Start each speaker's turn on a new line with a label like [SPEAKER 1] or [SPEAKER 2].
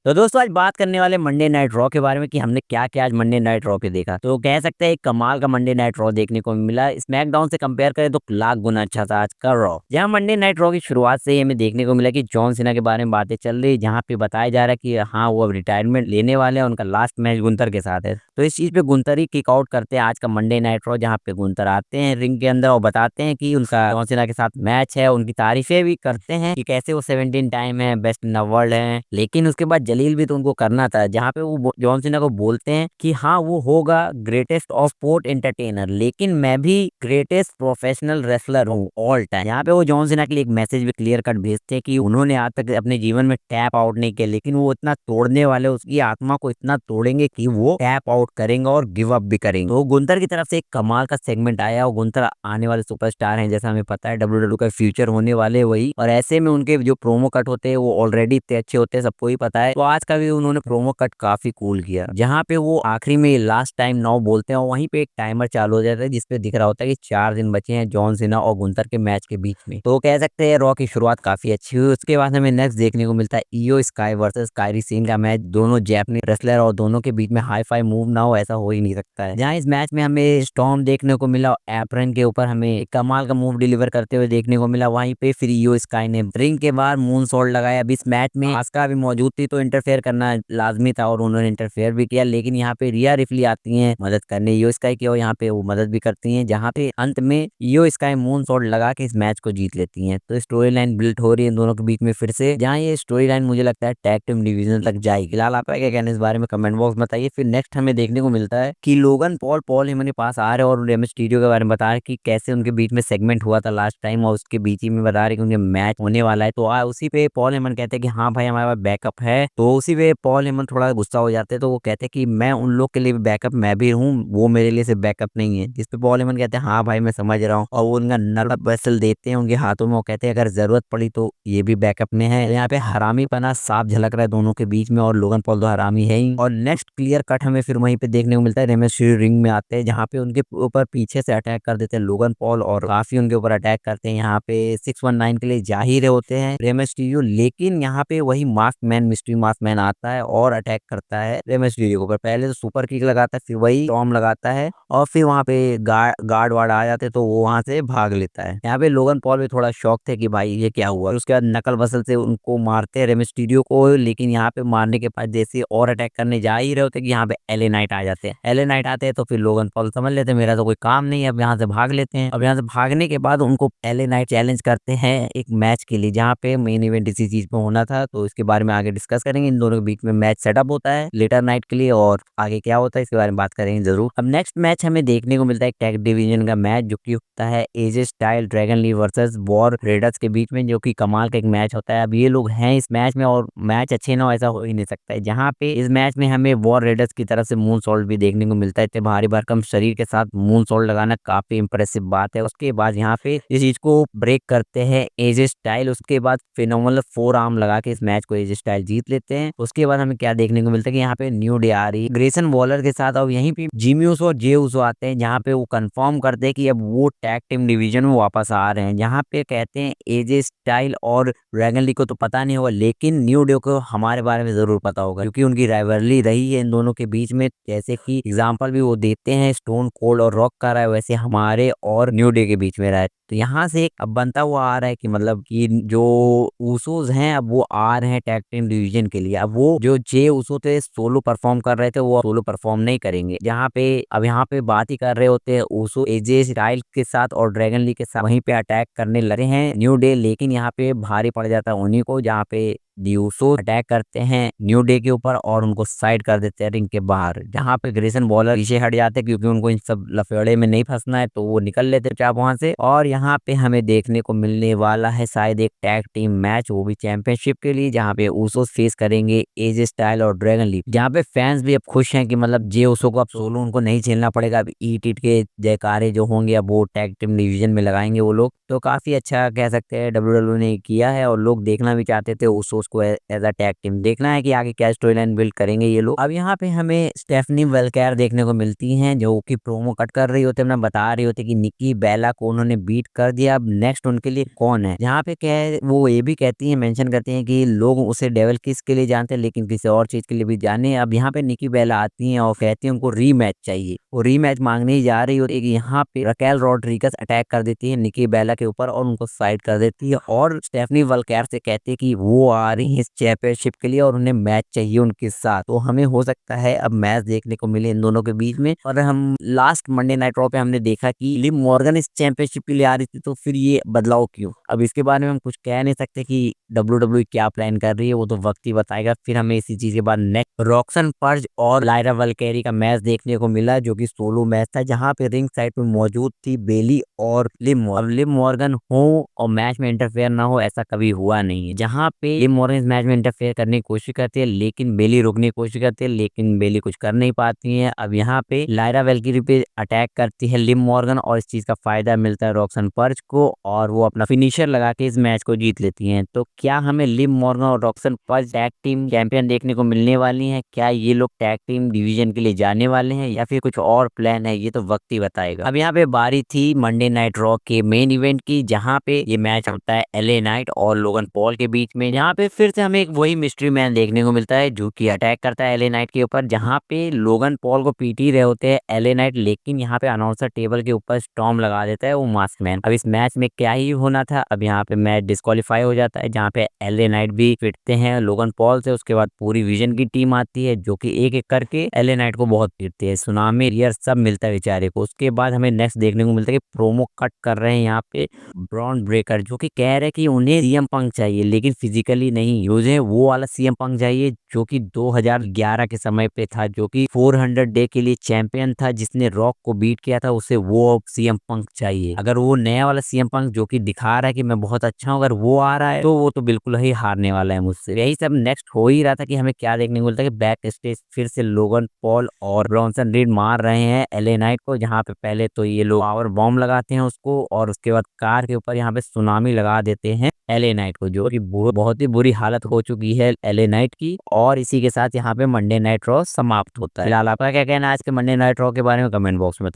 [SPEAKER 1] तो दोस्तों आज बात करने वाले मंडे नाइट रॉ के बारे में कि हमने क्या-क्या आज मंडे नाइट रॉ पे देखा। तो कह सकते हैं एक कमाल का मंडे नाइट रॉ देखने को मिला। स्मैकडाउन से कंपेयर करें तो लाख गुना अच्छा था आज का रॉ। जहाँ मंडे नाइट रॉ की शुरुआत से ही हमें देखने को मिला कि जॉन सीना के बारे में बातें चल रही, जहाँ पे बताया जा रहा है कि हाँ, वो अब रिटायरमेंट लेने वाले हैं, उनका लास्ट मैच गुंथर के साथ है। तो इस चीज़ पे गुंथर ही किक आउट करते हैं आज का मंडे नाइट रॉ, जहाँ पे गुंथर आते हैं रिंग के अंदर और बताते हैं कि उनका जॉन सीना के साथ मैच है, उनकी तारीफ़ें भी करते हैं कि कैसे वो 17 टाइम है, बेस्ट इन द वर्ल्ड हैं। लेकिन उसके बाद जलील भी तो उनको करना था, जहाँ पे वो जॉन सीना को बोलते हैं कि हाँ, वो होगा ग्रेटेस्ट ऑफ स्पोर्ट एंटरटेनर, लेकिन मैं भी ग्रेटेस्ट प्रोफेशनल रेसलर हूँ ऑल टाइम। यहाँ पे वो जॉन सीना के लिए एक मैसेज भी क्लियर कट भेजते हैं कि उन्होंने आज तक अपने जीवन में टैप आउट नहीं किया, लेकिन वो इतना तोड़ने वाले, उसकी आत्मा को इतना तोड़ेंगे कि वो टैप आउट करेंगे और गिव अप भी करेंगे। तो गुंथर की तरफ से एक कमाल का सेगमेंट आया और गुंथर आने वाले सुपरस्टार हैं, जैसा हमें पता है डब्ल्यूडब्ल्यू का फ्यूचर होने वाले वही, और ऐसे में उनके जो प्रोमो कट होते हैं वो ऑलरेडी इतने अच्छे होते हैं, सबको ही पता है। तो आज का भी उन्होंने प्रोमो कट काफी कूल किया, जहाँ पे वो आखिरी में लास्ट टाइम नाउ बोलते हैं और वहीं पे एक टाइमर चालू हो जाता है जिसपे दिख रहा होता है कि 4 दिन बचे हैं जॉन सीना और गुंथर के मैच के बीच में। तो कह सकते हैं रॉ की शुरुआत काफी अच्छी हुई। उसके बाद हमें नेक्स्ट देखने को मिलता है इयो स्काई वर्सेस कायरी सेन का मैच। दोनों जैपनीज रेसलर और दोनों के बीच में हाई फाई मूव ना हो, ऐसा हो ही नहीं सकता है। जहाँ इस मैच में हमें स्टॉर्म देखने को मिला, एप्रन के ऊपर हमें एक कमाल का मूव डिलीवर करते हुए देखने को मिला। वहीं पे फिर इयो स्काई ने रिंग के बाहर मून सॉल्ट लगाया। अब इस मैच में आस्का भी मौजूद थी तो इंटरफेयर करना लाजमी था और उन्होंने इंटरफेयर भी किया, लेकिन यहाँ पे रिया रिप्ली आती हैं मदद करने इयो स्काई की, और यहाँ पे वो मदद भी करती हैं, जहाँ पे अंत में इयो स्काई मून सॉल्ट लगा के इस मैच को जीत लेती हैं। तो स्टोरी लाइन बिल्ड हो रही है इन दोनों के बीच में फिर से, जहाँ ये स्टोरी लाइन मुझे लगता है टैग टीम डिवीजन तक जाएगी। फिलहाल आपका क्या कहना है इस बारे में कमेंट बॉक्स में बताइए। फिर नेक्स्ट हमें देखने को मिलता है कि लोगन पॉल हेमन के पास आ रहे हैं और रेम मिस्टीरियो के बारे में बता रहे हैं कि कैसे उनके बीच में सेगमेंट हुआ था लास्ट टाइम, और उसके बीच ही में बता रहे हैं कि उनके मैच होने वाला है। तो उसी पे पॉल हेमन कहते हैं कि हाँ भाई, हमारे पास बैकअप है। तो उसी पे पॉल हेमन थोड़ा गुस्सा हो जाते हैं, तो वो कहते हैं कि मैं उन लोग के लिए भी बैकअप मैं भी हूँ, वो मेरे लिए सिर्फ बैकअप नहीं है। जिस पे पॉल हेमन कहते हैं हाँ भाई मैं समझ रहा हूँ, और वो उनका नर्व वेसल देते हैं उनके हाथों में, वो कहते हैं अगर जरूरत पड़ी तो ये भी बैकअप में है। यहाँ पे हरामी पना साफ झलक रहा है दोनों के बीच में, और लोगन पॉल तो हरामी है ही। और नेक्स्ट क्लियर कट हमें फिर वहीं पे देखने को मिलता है रेम मिस्टीरियो रिंग में आते हैं, जहाँ पे उनके ऊपर पीछे से अटैक कर देते हैं लोगन पॉल और काफी उनके ऊपर अटैक करते हैं। यहाँ पे 619 के लिए जा ही रहे होते हैं रेम मिस्टीरियो, लेकिन यहाँ पे वही mask man, mystery mask man आता है और अटैक करता है रेम मिस्टीरियो के ऊपर। पहले तो सुपर किक लगाता है, फिर वही टॉम लगाता है, और फिर वहाँ पे गार्ड वार्ड आ जाते तो वो वहां से भाग लेता है। यहाँ पे लोगन पॉल भी थोड़ा शॉक थे कि भाई ये क्या हुआ। उसके बाद नकल बसल से उनको मारते हैं रेम मिस्टीरियो को, लेकिन यहाँ पे मारने के बाद जैसे और अटैक करने जा ही रहे होते कि यहाँ पे एले नाइट आ जाते हैं। एले नाइट आते हैं तो फिर लोगन पॉल समझ लेते हैं मेरा तो कोई काम नहीं है, अब यहाँ से भाग लेते हैं। अब यहाँ से भागने के बाद उनको एले नाइट चैलेंज करते हैं एक मैच के लिए, जहाँ पे मेन इवेंट इसी चीज में होना था। तो इसके बारे में आगे डिस्कस करेंगे। इन दोनों के बीच में मैच सेटअप होता है लेटर नाइट के लिए, और आगे क्या होता है इसके बारे में बात करेंगे जरूर। अब नेक्स्ट मैच हमें देखने को मिलता है एक टैग डिवीजन का मैच, जो कि होता है AJ style Dragon Lee versus War Raiders के बीच में, जो कि कमाल का एक मैच होता है। अब ये लोग हैं इस मैच में और मैच अच्छे ना हो ऐसा हो ही नहीं सकता है। जहाँ पे इस मैच में हमें वॉर रेडर्स की तरफ से मून सॉल्ट भी देखने को मिलता है। इतने भारी भरकम शरीर के साथ मून सॉल्ट लगाना काफी इंप्रेसिव बात है। उसके बाद यहाँ पे इस चीज को ब्रेक करते हैं एजे स्टाइल, उसके बाद फिनोमिनल फोर आर्म लगा के इस मैच को एजे स्टाइल जीत लेते हैं। उसके बाद हमें क्या देखने को मिलता है कि यहाँ पे न्यू डे आ रही है ग्रेसन वॉलर के साथ, और यहीं पे जिमी ऊसो और जे ऊसो आते हैं, जहाँ पे वो कंफर्म करते हैं कि अब वो टैग टीम डिवीजन में वापस आ रहे हैं। यहाँ पे कहते हैं एजे स्टाइल और ड्रैगन ली को तो पता नहीं होगा, लेकिन न्यू डे को हमारे बारे में जरूर पता होगा, क्योंकि उनकी राइवलरी रही है इन दोनों के बीच में। जैसे कि एग्जांपल भी वो देते हैं स्टोन कोल्ड और रॉक का रहा है, वैसे हमारे और न्यू डे के बीच में रहा है। तो यहाँ से एक अब बनता हुआ आ रहा है कि मतलब कि जो ऊसोस हैं अब वो आ रहे हैं टैग टीम डिवीजन के लिए। अब वो जो जे ऊसो थे सोलो परफॉर्म कर रहे थे, वो सोलो परफॉर्म नहीं करेंगे। जहाँ पे अब यहाँ पे बात ही कर रहे होते हैं ऊसो एजे स्टाइल के साथ और ड्रैगन ली के साथ, वहीं पे अटैक करने लगे हैं न्यू डे, लेकिन यहाँ पे भारी पड़ जाता है उन्हीं को, जहाँ पे यूसो अटैक करते हैं न्यू डे के ऊपर और उनको साइड कर देते हैं रिंग के बाहर। जहाँ पे ग्रेसन बॉलर पीछे हट जाते हैं क्योंकि उनको इन सब लफड़े में नहीं फंसना है, तो वो निकल लेते चाप वहां से। और यहाँ पे हमें देखने को मिलने वाला है शायद एक टैग टीम मैच, वो भी चैंपियनशिप के लिए, जहाँ पे ऊसोस फेस करेंगे एजे स्टाइल और ड्रैगन लीग। जहाँ पे फैंस भी अब खुश हैं कि मतलब जे ऊसो को अब सोलो उनको नहीं झेलना पड़ेगा। अब ईट इट के जयकारे जो होंगे अब वो टैग टीम डिवीजन में लगाएंगे वो लोग। तो काफी अच्छा कह सकते हैं डब्ल्यूडब्ल्यू ने किया है, और लोग देखना भी चाहते थे ऊसोस को एज अ टैग टीम। देखना है कि आगे क्या स्टोरी लाइन बिल्ड करेंगे ये लोग। अब यहाँ पे हमें स्टेफनी वेलकेयर देखने को मिलती हैं जो कि प्रोमो कट कर रही होती है, अपना बता रही होती है कि निकी बेला को उन्होंने बीट कर दिया, अब नेक्स्ट उनके लिए कौन है। यहाँ पे क्या है वो ये भी कहती है, मेंशन करती हैं कि लोग उसे डेविल किस के लिए जानते हैं लेकिन किसी और चीज के लिए भी जाने। अब यहाँ पे निकी बेला आती हैं और कहती हैं उनको रीमैच चाहिए, वो रीमैच मांगने ही जा रही होती है कि यहाँ पे रकेल रॉड्रिगस अटैक कर देती है निकी बेला के ऊपर और उनको साइड कर देती है और स्टेफनी वेलकेयर से कहती है कि वो आ रही है इस चैंपियनशिप के लिए और उन्हें मैच चाहिए उनके साथ। तो हमें हो सकता है अब मैच देखने को मिले इन दोनों के बीच में। और हम लास्ट मंडे नाइट रॉ पे हमने देखा कि लिव मॉर्गन इस चैंपियनशिप के लिए आ रही थी, तो फिर ये बदलाव क्यों? अब इसके बारे में हम कुछ कह नहीं सकते कि WWE क्या प्लान कर रही है, वो तो वक्त ही बताएगा। फिर हमें इसी चीज के बाद नेक्स्ट रॉक्सन पर्ज और लायरा वल्केरी का मैच देखने को मिला जो कि सोलो मैच था, जहां पे रिंग साइड पे मौजूद थी बेली और लिव मॉर्गन हो और मैच में इंटरफेयर ना हो, ऐसा कभी हुआ नहीं है। जहां पे लिव मॉर्गन इस मैच में इंटरफेयर करने की कोशिश करती है लेकिन बेली रोकने की कोशिश करती है लेकिन बेली कुछ कर नहीं पाती है। अब यहाँ पे लायरा वेल्किरी पे अटैक करती है लिव मॉर्गन और इस चीज का फायदा मिलता है रॉक्सन पर्ज को और वो अपना फिनिशर लगा के इस मैच को जीत लेती हैं। तो क्या हमें लिव मॉर्गन और रॉक्सन पर्ज टैग टीम चैंपियन देखने को मिलने वाली है? क्या ये लोग टैग टीम डिवीजन के लिए जाने वाले हैं या फिर कुछ और प्लान है? ये तो वक्त ही बताएगा। अब यहाँ पे बारी थी मंडे नाइट रॉ के मेन इवेंट की, जहाँ पे ये मैच होता है एलए नाइट और लोगन पॉल के बीच में। यहाँ पे फिर से हमें एक वही मिस्ट्री मैन देखने को मिलता है जो कि अटैक करता है एलए नाइट के ऊपर, जहाँ पे लोगन पॉल को पीट ही रहे होते हैं एलए नाइट, लेकिन यहाँ पे अनाउंसर टेबल के ऊपर स्टॉर्म लगा देता है वो मास्क मैन। अब इस मैच में क्या ही होना था, अब यहाँ पे मैच डिस्क्वालीफाई हो जाता है जहाँ पे एलए नाइट भी पिटते हैं लोगन पॉल से। उसके बाद पूरी विजन की टीम आती है जो कि एक एक करके एलए नाइट को बहुत पीटती है, सुनामी रियर सब मिलता है बेचारे को। उसके बाद हमें नेक्स्ट देखने को मिलता है कि प्रोमो कट कर रहे हैं यहाँ पे ब्रॉन ब्रेकर, जो कि कह रहे हैं कि उन्हें सीएम पंक चाहिए लेकिन फिजिकली नहीं, मुझे वो वाला सीएम पंक चाहिए जो कि 2011 के समय पे था, जो कि 400 डे के लिए चैंपियन था, जिसने रॉक को बीट किया था, उसे वो सीएम पंक चाहिए। अगर वो नया वाला सीएम पंक जो कि दिखा रहा है कि मैं बहुत अच्छा हूँ, अगर वो आ रहा है तो वो तो बिल्कुल ही हारने वाला है मुझसे। यही सब नेक्स्ट हो ही रहा था कि हमें क्या देखने को मिलता है कि बैक स्टेज फिर से लोगन पॉल और ब्रॉन्सन रीड मार रहे हैं एलए नाइट को, जहाँ पे पहले तो ये लोग पावर बॉम्ब लगाते हैं उसको और उसके बाद कार के ऊपर यहाँ पे सुनामी लगा देते हैं एलए नाइट को, जो कि बहुत ही बुरी हालत हो चुकी है एलए नाइट की। और इसी के साथ यहाँ पे मंडे नाइट रॉ समाप्त होता है। फिलहाल आपका क्या कहना है आज के मंडे नाइट रॉ के बारे में? कमेंट बॉक्स में